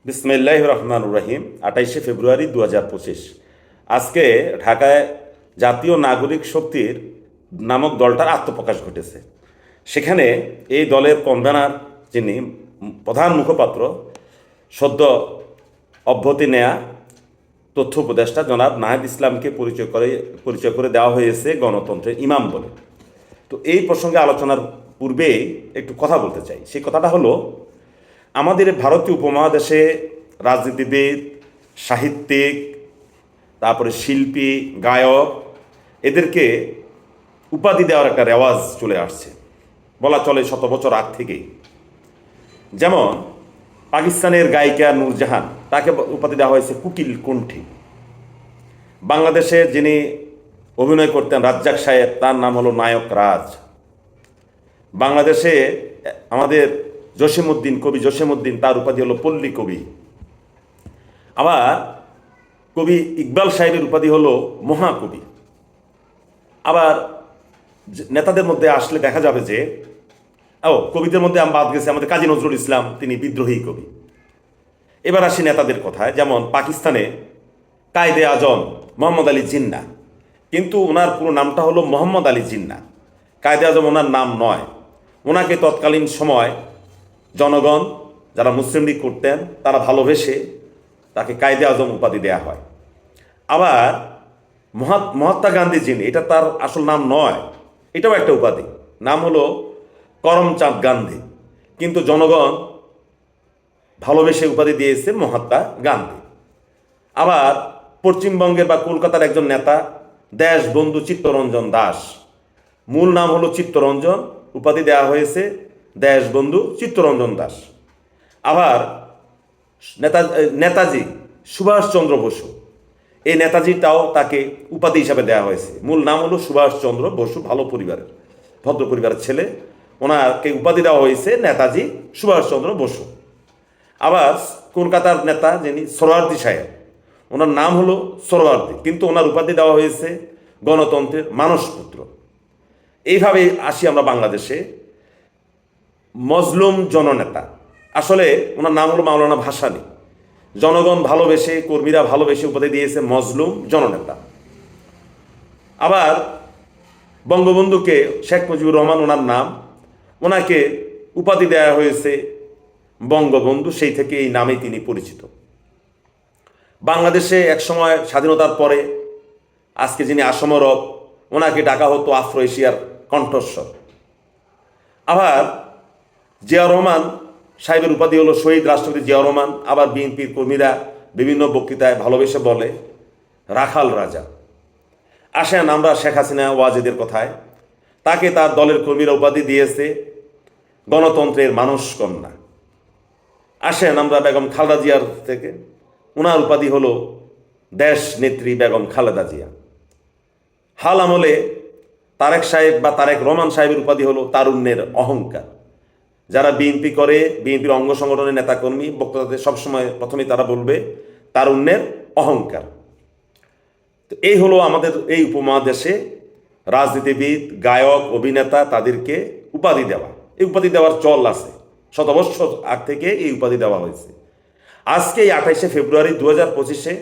বিসমিল্লাহির রহমানির রহিম। 28শে ফেব্রুয়ারি 2025। আজকে ঢাকায় জাতীয় নাগরিক শক্তির নামক দলটার আত্মপ্রকাশ ঘটেছে। সেখানে এই দলের কনভেনার, যিনি প্রধান মুখপাত্র, সদ্য অব্যাহতি নেয়া তথ্য উপদেষ্টা জনাব নাহিদ ইসলামকে পরিচয় করে দেওয়া হয়েছে গণতন্ত্রের ইমাম বলে। তো এই প্রসঙ্গে আলোচনার পূর্বে একটু কথা বলতে চাই। সেই কথাটা হলো, আমাদের ভারতীয় উপমহাদেশে রাজনীতিবিদ, সাহিত্যিক, তারপরে শিল্পী, গায়ক, এদেরকে উপাধি দেওয়ার একটা রেওয়াজ চলে আসছে, বলা চলে শত বছর আগ থেকেই। যেমন পাকিস্তানের গায়িকা নূরজাহান, তাকে উপাধি দেওয়া হয়েছে কুকিল কণ্ঠী। বাংলাদেশে যিনি অভিনয় করতেন রাজ্জাক সাহেব, তার নাম হলো নায়ক রাজ। বাংলাদেশে আমাদের কবি জসিমউদ্দিন, তার উপাধি হলো পল্লী কবি। আবার কবি ইকবাল সাহেবের উপাধি হলো মহাকবি। আবার নেতাদের মধ্যে আসলে দেখা যাবে যে কবিদের মধ্যে বাদ গেছে আমাদের কাজী নজরুল ইসলাম, তিনি বিদ্রোহী কবি। এবার আসি নেতাদের কথায়। যেমন পাকিস্তানে কায়েদে আজম মোহাম্মদ আলী জিন্নাহ, কিন্তু ওনার পুরো নামটা হলো মোহাম্মদ আলী জিন্নাহ। কায়েদে আজম ওনার নাম নয়। ওনাকে তৎকালীন সময় জনগণ, যারা মুসলিম লীগ করতেন, তারা ভালোবেসে তাকে কায়েদে আজম উপাধি দেয়া হয়। আবার মহাত্মা গান্ধী, যিনি, এটা তার আসল নাম নয়, এটাও একটা উপাধি, নাম হলো করমচাঁদ গান্ধী, কিন্তু জনগণ ভালোবেসে উপাধি দিয়েছে মহাত্মা গান্ধী। আবার পশ্চিমবঙ্গের বা কলকাতার একজন নেতা দেশবন্ধু চিত্তরঞ্জন দাস, মূল নাম হলো চিত্তরঞ্জন, উপাধি দেওয়া হয়েছে দেশবন্ধু চিত্তরঞ্জন দাস। আবার নেতাজি সুভাষচন্দ্র বসু, এই নেতাজিটাও তাকে উপাধি হিসাবে দেওয়া হয়েছে, মূল নাম হলো সুভাষচন্দ্র বসু, ভালো পরিবারের, ভদ্র পরিবারের ছেলে, ওনাকে উপাধি দেওয়া হয়েছে নেতাজি সুভাষচন্দ্র বসু। আবার কলকাতার নেতা যিনি সোহরাওয়ার্দী সাহেব, ওনার নাম হলো সোহরাওয়ার্দী, কিন্তু ওনার উপাধি দেওয়া হয়েছে গণতন্ত্রের মানসপুত্র। এইভাবে আসি আমরা বাংলাদেশে। মজলুম জননেতা, আসলে ওনার নাম হলো মাওলানা ভাসানী, জনগণ ভালোবেসে, কর্মীরা ভালোবেসে উপাধি দিয়েছে মজলুম জননেতা। আবার বঙ্গবন্ধুকে শেখ মুজিবুর রহমান ওনার নাম, ওনাকে উপাধি দেওয়া হয়েছে বঙ্গবন্ধু, সেই থেকে এই নামেই তিনি পরিচিত। বাংলাদেশে একসময় স্বাধীনতার পরে আজকে যিনি আসমরব, ওনাকে ডাকা হতো আফ্রো এশিয়ার কণ্ঠস্বর। আবার জিয়াউর রহমান সাহেবের উপাধি হলো শহীদ রাষ্ট্রপতি জিয়াউর রহমান। আবার বিএনপির কর্মীরা বিভিন্ন বক্তৃতায় ভালোবেসে বলে রাখাল রাজা। আসেন আমরা শেখ হাসিনা ওয়াজেদের কথায়, তাকে তার দলের কর্মীরা উপাধি দিয়েছে গণতন্ত্রের মানুষ কন্যা। আসেন আমরা বেগম খালেদা জিয়ার থেকে, ওনার উপাধি হলো দেশ নেত্রী বেগম খালেদা জিয়া। হাল আমলে তারেক সাহেব বা তারেক রহমান সাহেবের উপাধি হলো তারুণ্যের অহংকার। যারা বিএনপি করে, বিএনপির অঙ্গ সংগঠনের নেতাকর্মী, বক্তাতে সবসময় প্রথমেই তারা বলবে তারুণ্যের অহংকার। তো এই হলো আমাদের এই উপমহাদেশে রাজনীতিবিদ, গায়ক, অভিনেতা, তাদেরকে উপাধি দেওয়া। এই উপাধি দেওয়ার চল আছে, শত বৎসর আগ থেকে এই উপাধি দেওয়া হয়েছে। আজকে এই 28শে ফেব্রুয়ারি 2025-এ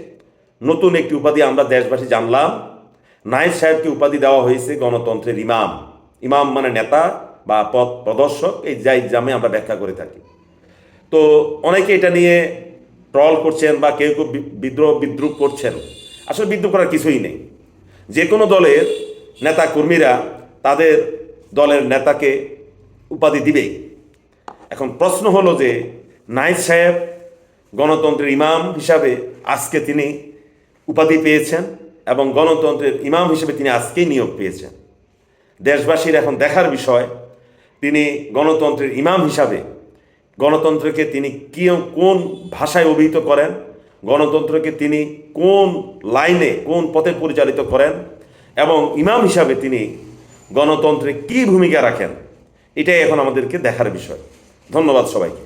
নতুন একটি উপাধি আমরা দেশবাসী জানলাম। নাহিদ সাহেবকে উপাধি দেওয়া হয়েছে গণতন্ত্রের ইমাম। ইমাম মানে নেতা বা পথ প্রদর্শক, এই যাই জামে আমরা ব্যাখ্যা করে থাকি। তো অনেকে এটা নিয়ে ট্রল করছেন বা কেউ কেউ বিদ্রুপ করছেন। আসলে বিদ্রুপ করার কিছুই নেই। যে কোনো দলের নেতা কর্মীরা তাদের দলের নেতাকে উপাধি দিবেই। এখন প্রশ্ন হলো যে নাহিদ সাহেব গণতন্ত্রের ইমাম হিসাবে আজকে তিনি উপাধি পেয়েছেন এবং গণতন্ত্রের ইমাম হিসেবে তিনি আজকেই নিয়োগ পেয়েছেন। দেশবাসীর এখন দেখার বিষয়, তিনি গণতন্ত্রের ইমাম হিসাবে গণতন্ত্রকে তিনি কোন ভাষায় অভিহিত করেন, গণতন্ত্রকে তিনি কোন লাইনে, কোন পথে পরিচালিত করেন, এবং ইমাম হিসাবে তিনি গণতন্ত্রে কী ভূমিকা রাখেন, এটাই এখন আমাদেরকে দেখার বিষয়। ধন্যবাদ সবাইকে।